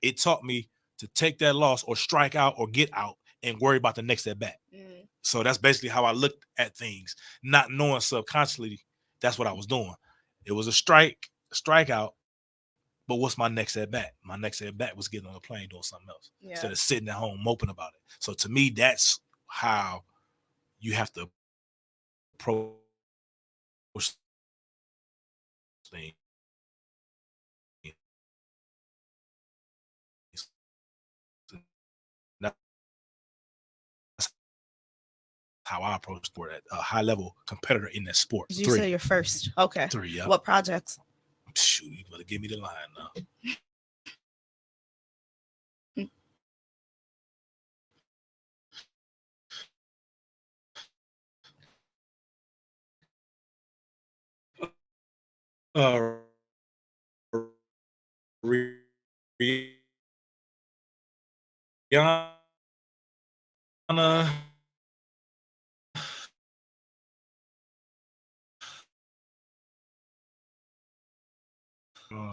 it taught me to take that loss or strike out or get out and worry about the next at bat. So that's basically how I looked at things, not knowing subconsciously that's what I was doing. It was a strikeout, but what's my next at bat? My next at bat was getting on a plane doing something else instead of sitting at home moping about it. So to me, that's how you have to approach things. That's how I approach sport at a high level competitor in that sport. Did you say you're first? Okay. 3, yeah. What projects? Shoot, you better give me the line now. Rihanna.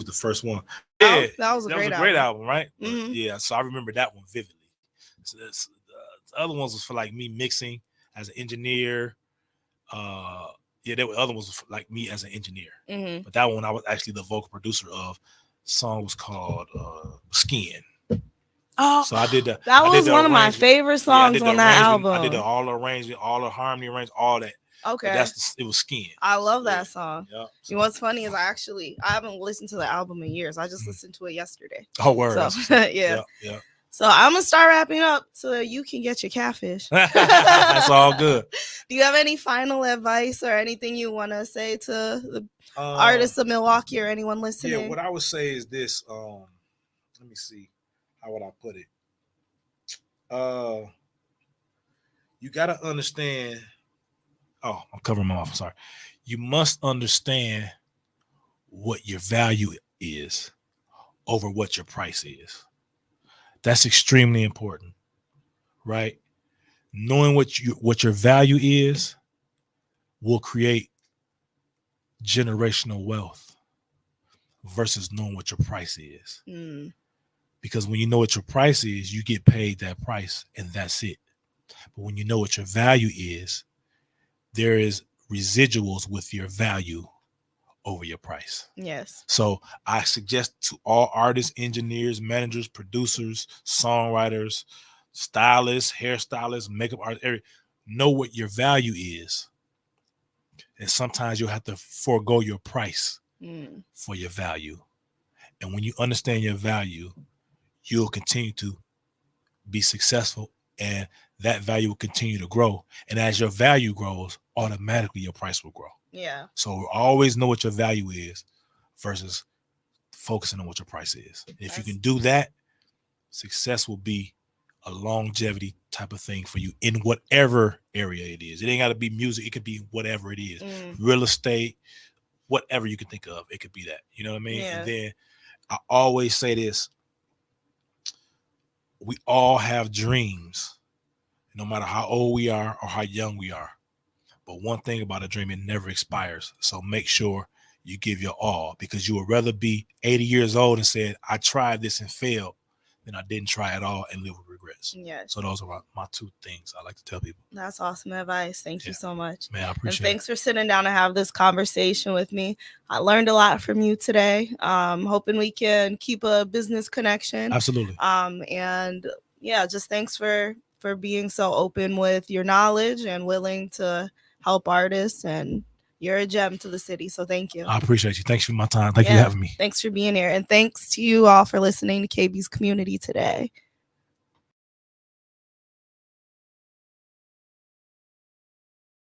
The first one. Yeah, that was a great album, right? Yeah, so I remember that one vividly. So the other ones was for like me mixing as an engineer. There were other ones like me as an engineer. But that one I was actually the vocal producer of. The song was called Skin. Oh, so I did that. That was one of my favorite songs on that album. I did all the arrangement, all the harmony arrangement, all that. Okay. It was Skin. I love that song. Yep. So. You know what's funny is I haven't listened to the album in years. I just listened to it yesterday. Oh, word. So, yeah. So I'm gonna start wrapping up so that you can get your catfish. That's all good. Do you have any final advice or anything you want to say to the artists of Milwaukee or anyone listening? Yeah, what I would say is this. Let me see. how would I put it? You gotta understand. Oh, I'm covering my mouth. I'm sorry. You must understand what your value is over what your price is. That's extremely important, right? Knowing what your value is will create generational wealth versus knowing what your price is. Mm. Because when you know what your price is, you get paid that price and that's it. But when you know what your value is, there is residuals with your value over your price. Yes. So I suggest to all artists, engineers, managers, producers, songwriters, stylists, hairstylists, makeup artists, know what your value is. And sometimes you'll have to forego your price for your value. And when you understand your value, you'll continue to be successful and that value will continue to grow. And as your value grows, automatically your price will grow. Yeah. So always know what your value is versus focusing on what your price is. And if you can do that, success will be a longevity type of thing for you in whatever area it is. It ain't got to be music. It could be whatever it is. Real estate, whatever you can think of. It could be that. You know what I mean? Yeah. And then I always say this. We all have dreams, no matter how old we are or how young we are. But one thing about a dream, it never expires. So make sure you give your all, because you would rather be 80 years old and said, I tried this and failed, than I didn't try at all and live with regrets. Yes. So those are my two things I like to tell people. That's awesome advice. Thank you so much. Man, I appreciate it. And thanks for sitting down to have this conversation with me. I learned a lot from you today. Hoping we can keep a business connection. Absolutely. And yeah, just thanks for being so open with your knowledge and willing to help artists, and you're a gem to the city. So thank you. I appreciate you. Thanks for my time. Thank you for having me. Thanks for being here. And thanks to you all for listening to KB's Community today.